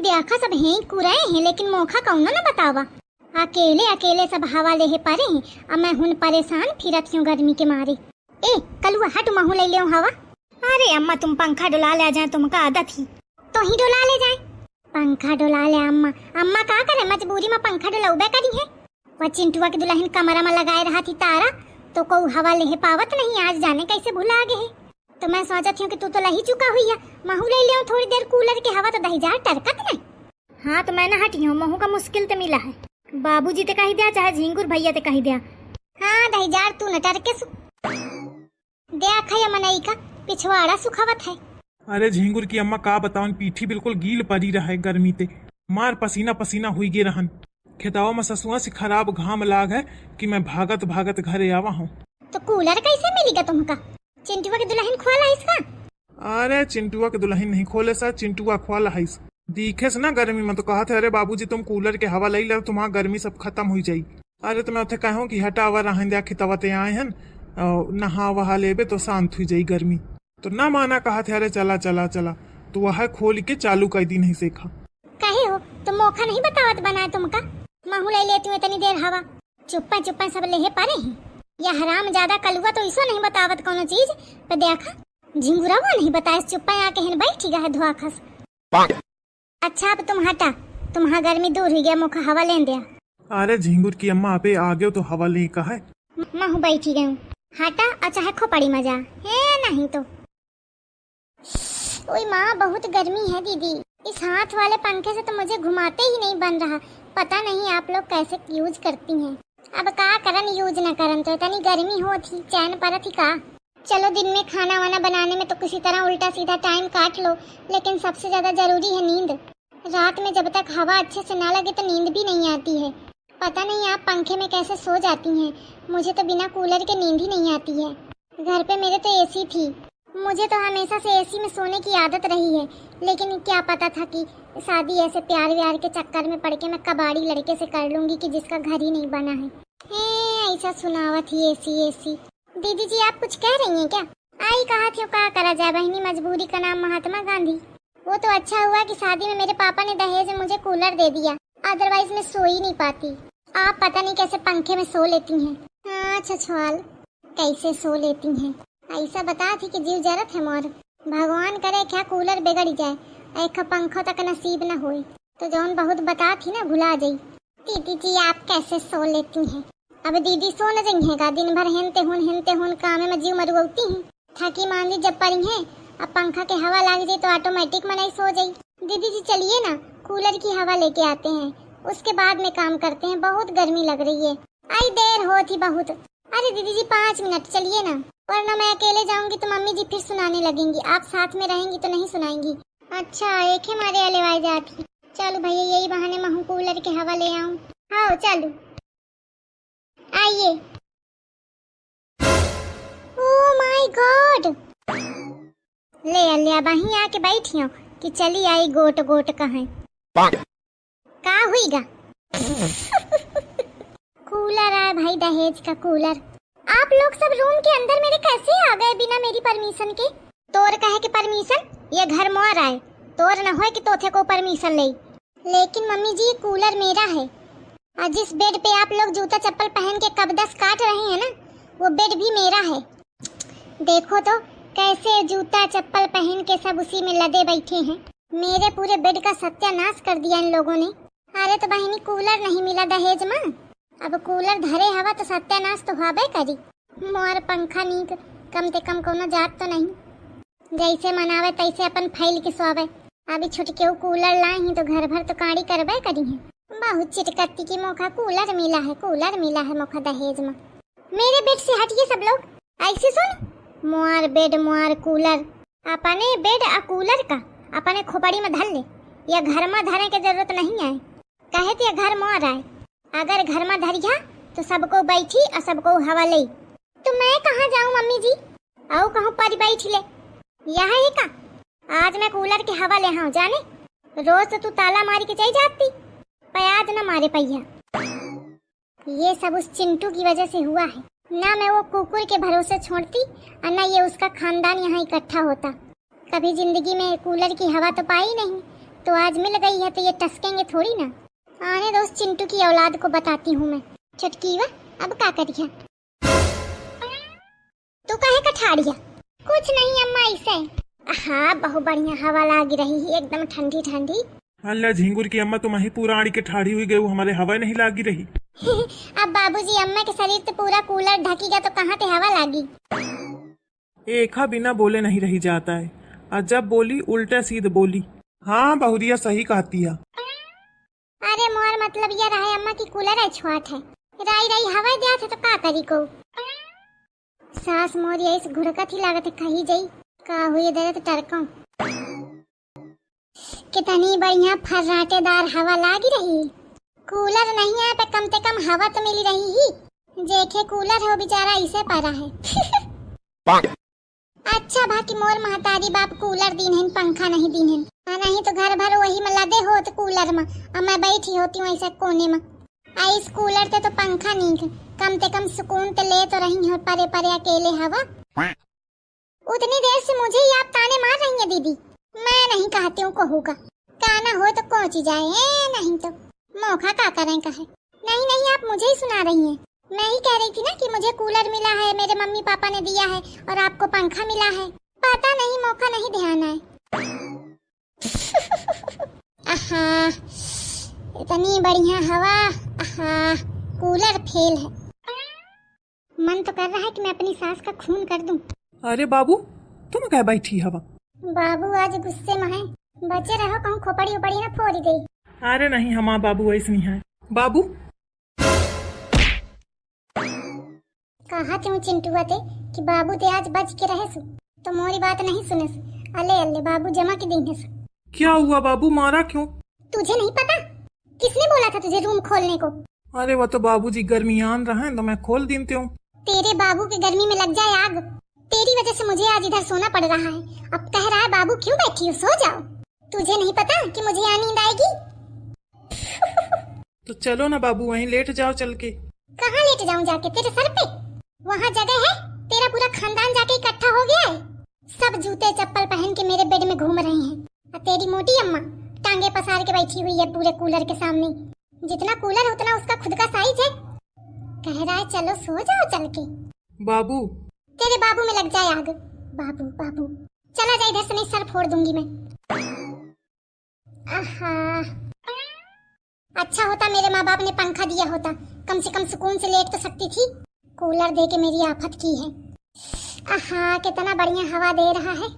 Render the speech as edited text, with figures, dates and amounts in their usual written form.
देखा सब हैं कुराए हैं, लेकिन मौका कौनो न बतावा। अकेले अकेले सब हवा ले पारे हैं, अब मैं हुन परेशान फिरत हूँ गर्मी के मारे। ए कलुआ हट महू ले ले हवा। अरे अम्मा तुम पंखा डुला ले जाए, तुमका आदत ही तो ही डुला ले जाए। पंखा डुला ले अम्मा, अम्मा का करे मजबूरी में पंखा डुलाऊबे करी है। वह चिंटुआ के दुल्हन कमरा में लगाए रहा थी तारा, तो को हवा ले पावत नहीं, आज जाने कैसे भुला गए है। तो मैं सोचती हूँ कि तू तो लही चुका हुई है, महू ले ले थोड़ी देर कूलर के हवा तो दही जार टरकत नहीं। हाँ तो मैं न हटी हूँ, महू का मुश्किल तो मिला है। बाबूजी ते कही दिया चाहे झिंगुर भैया ते कही दिया। हाँ दही जार तू न टरके देख है मनई का पिछवाड़ा सुखावत है। अरे झिंगुर की अम्मा का बताऊं, पीठी बिल्कुल गील पड़ी रहा है गर्मी ते, मार पसीना पसीना हुई गे रहन। खेताओं में ससुआ से खराब घाम लाग है कि मैं भागत भागत घरे आवा हूँ। तो कूलर कैसे मिलेगा तुमका? चिंटुआ के दुल्हन खोला इसका? अरे चिंटुआ के दुल्हन नहीं खोले सा, चिंटुआ खोला है। दिखे से ना गर्मी में तो कहा थे अरे बाबूजी तुम कूलर के हवा ले लो, तुम्हारा गर्मी सब खत्म हो जाई। अरे तो मैं उसे कहूँ कि हटावा रहन खितावते आए हैं, नहा वहा लेबे तो शांत हुई जाई गर्मी। तो ना माना कहा थे अरे चला चला चला, तो वह खोल के चालू कर दी नहीं सीखा। कहे हो तो मौका नहीं बतावत बनाए तुमका, महू ले लेती हूँ इतनी देर हवा। चुप्पा चुप्पा सब ले पारे हैं, या हराम ज्यादा कलुआ तो इसो नहीं बतावत कोनो चीज। पर देखा झिंगुरा वो नहीं बताए, चुप्पा आके हिन बैठी गा है धुआ खस। अच्छा अब तुम हटा, तुम्हारा गर्मी दूर हो गया, मुख हवा ले दिया। अरे झिंगुर की अम्मा अबे आगे तो हवा ले का है, महू बैठी गई हटा। अच्छा है खोपड़ी मजा है नहीं तो। ओए माँ बहुत गर्मी है दीदी, इस हाथ वाले पंखे से तो मुझे घुमाते ही नहीं बन रहा। पता नहीं आप लोग कैसे यूज करती हैं। अब का करन यूज न करन तो इतनी गर्मी हो थी, चैन पर थी का। चलो दिन में खाना वाना बनाने में तो किसी तरह उल्टा सीधा टाइम काट लो, लेकिन सबसे ज्यादा जरूरी है नींद। रात में जब तक हवा अच्छे से ना लगे तो नींद भी नहीं आती है। पता नहीं आप पंखे में कैसे सो जाती हैं, मुझे तो बिना कूलर के नींद ही नहीं आती है। घर पे मेरे तो एसी थी, मुझे तो हमेशा से एसी में सोने की आदत रही है, लेकिन क्या पता था कि शादी ऐसे प्यार व्यार के चक्कर में पड़ के मैं कबाड़ी लड़के से कर लूंगी कि जिसका घर ही नहीं बना है। ऐसा सुनावा थी एसी एसी। दीदी जी आप कुछ कह रही हैं क्या? आई कहा थी क्या करा जाए बहनी, मजबूरी का नाम महात्मा गांधी। वो तो अच्छा हुआ कि शादी में मेरे पापा ने दहेज में मुझे कूलर दे दिया, अदरवाइज मैं सो ही नहीं पाती। आप पता नहीं कैसे पंखे में सो लेती हैं। अच्छा छवाल कैसे सो लेती हैं? ऐसा बता थी कि जीव जरत है मोर, भगवान करे क्या कूलर बिगड़ जाए, एक पंखों तक नसीब न होए तो जौन बहुत बता थी ना भुला जाई। दीदी जी आप कैसे सो लेती हैं? अब दीदी सो न जइहेगा, दिन भर हेनते हुन काम में जीव मरुआती हैं। थकी मांदी जब पड़ी हैं, अब पंखा के हवा लग जाए तो ऑटोमेटिक में नहीं सो जाई। दीदी जी चलिए ना कूलर की हवा लेके आते हैं, उसके बाद में काम करते हैं, बहुत गर्मी लग रही है। आई देर होती बहुत। अरे दीदी जी 5 मिनट चलिए ना, वरना मैं अकेले जाऊंगी तो मम्मी जी फिर सुनाने लगेंगी, आप साथ में रहेंगी तो नहीं सुनाएंगी। अच्छा एक ही मारे अलेवाई जाती। चलो भैया यही बहाने महू कूलर के हवा ले आऊं। हाँ चलो आइए। ओह माय गॉड, ले लिया वहीं आके बैठी हूँ कि चली आई गोट गोट कहाँ का हुईगा। कूलर आया भाई, दहेज का कूलर। आप लोग सब रूम के अंदर मेरे कैसे आ गए बिना मेरी परमिशन के? तोर कहे कि परमिशन, ये घर मोर आए, तोर न होए कि तोथे को परमिशन ले। लेकिन मम्मी जी ये कूलर मेरा है, और जिस बेड पे आप लोग जूता चप्पल पहन के कबदस काट रहे हैं ना, वो बेड भी मेरा है। देखो तो कैसे जूता चप्पल पहन के सब उसी में लदे बैठे हैं। मेरे पूरे बेड का सत्यानाश कर दिया इन लोगों ने। अरे तो बहनी कूलर नहीं मिला दहेज में, अब कूलर धरे हवा तो सत्यानाश तो हवे करी। मोर पंखा नीक कम से कम कोनो जात तो नहीं, जैसे मनावे तैसे अपन फैल के सोवे। अभी छुटके कूलर लाए हैं तो घर भर तो काड़ी करबे करी है। बहुत चिटकती की मौका कूलर मिला है मौका दहेज में। मेरे बेड से हटिए सब लोग, ऐसे सुन मोर बेड मोर कूलर, अपने बेड आ कूलर का अपने खोपड़ी में धर ले, या घर में धरे के जरूरत नहीं है। कहे तो घर मोर आए, अगर घर में धरिया तो सबको बैठी और सबको हवा ले। तो मैं कहाँ जाऊँ मम्मी जी? आओ कहूँ पर बैठ ले, यह है का आज मैं कूलर के हवा ले हाँ जाने। रोज तो तू ताला मारी के चली जाती, प्याज न मारे पैया। ये सब उस चिंटू की वजह से हुआ है, ना मैं वो कुकुर के भरोसे छोड़ती और ना ये उसका खानदान यहाँ इकट्ठा होता। कभी जिंदगी में कूलर की हवा तो पाई नहीं, तो आज मिल गई है तो ये टसकेंगे थोड़ी ना। आने दो उस चिंटू की औलाद को बताती हूँ मैं। चुटकी वा अब का करिया तू काहे कठाड़िया? कुछ नहीं अम्मा इसे। हाँ बहु बढ़िया हवा लाग रही है एकदम ठंडी ठंडी। अल्लाह झिंगुर की अम्मा तुम ही पूरा आड़ी के ठाड़ी हुई गई, हमारे हवा नहीं लागी रही। अब बाबूजी अम्मा के शरीर तो पूरा कूलर ढकीगा तो कहाँ पे हवा लागी। एका बिना बोले नहीं रही जाता है, और जब बोली उल्टा सीध बोली। हाँ बहुरिया सही कहती है। अरे मोर मतलब ये रहा अम्मा की कूलर है छुआट है, राई राई हवा दिया थे तो का करी को। सास मोर ये इस घुड़कत ही लागत है कही जाई का हुई दे तो टरका। कितनी बढ़िया फर्राटेदार हवा लागी रही। कूलर नहीं है पे कम से कम हवा तो मिली रही ही। जेखे कूलर है वो बेचारा इसे पारा है। अच्छा बाकी मोर महतारी बाप कूलर दीन है पंखा नहीं दीन है, नहीं तो घर भर वही में लदे हो तो कूलर में और मैं बैठी होती हूँ ऐसा कोने में। इस कूलर ते तो पंखा नहीं कम से कम सुकून तो ले तो रही हो परे परे अकेले हवा। उतनी देर से मुझे ही आप ताने मार रही है दीदी। मैं नहीं कहती हूँ कहूँगा काना हो तो पहुँच जाए, नहीं तो मौका का करें कहे। नहीं नहीं आप मुझे ही सुना रही हैं। मैं ही कह रही थी ना कि मुझे कूलर मिला है, मेरे मम्मी पापा ने दिया है और आपको पंखा मिला है। पता नहीं मौका नहीं ध्यान है। आहा इतनी बढ़िया हवा। आहा कूलर फेल है। मन तो कर रहा है कि मैं अपनी सास का खून कर दूं। अरे बाबू तुम क्या बैठी हवा? बाबू आज गुस्से में है, बचे रहो कहूँ खोपड़ी उपड़ी ना फोड़ी गई। अरे नहीं हमारा बाबू ऐसे नहीं है। बाबू कहा क्यों चिंटुआ ते कि बाबू ते आज बच के रहे सु तो मोरी बात नहीं सुने सु। अले अले बाबू जमा के देंगे सु। क्या हुआ बाबू, मारा क्यों? तुझे नहीं पता? किसने बोला था तुझे रूम खोलने को? अरे वो तो बाबूजी गर्मियान रहे तो मैं खोल देती हूँ। तेरे बाबू की गर्मी में लग जाए आग। तेरी वजह से मुझे आज इधर सोना पड़ रहा है। अब कह रहा है बाबू क्यों बैठी हो, सो जाओ। तुझे नहीं पता कि मुझे यहाँ नींद आएगी? तो चलो ना बाबू वहीं लेट जाओ चल के। कहाँ लेट जाऊँ जाके? तेरे सर पे वहाँ जगह है? तेरा पूरा खानदान जाके इकट्ठा हो गया है। सब जूते चप्पल पहन के मेरे बेड में घूम रहे हैं और तेरी मोटी अम्मा टांगे पसार के बैठी हुई है पूरे कूलर के सामने। जितना कूलर उतना उसका खुद का साइज है। कह रहा है चलो सो जाओ चल के। बाबू तेरे बाबू में लग जाए आग। बाबू बाबू चला जा इधर से, नहीं सर फोड़ दूंगी मैं। आहा अच्छा होता मेरे माँ बाप ने पंखा दिया होता, कम से कम सुकून से लेट तो सकती थी। कूलर दे के मेरी आफत की है। आहा कितना बढ़िया हवा दे रहा है।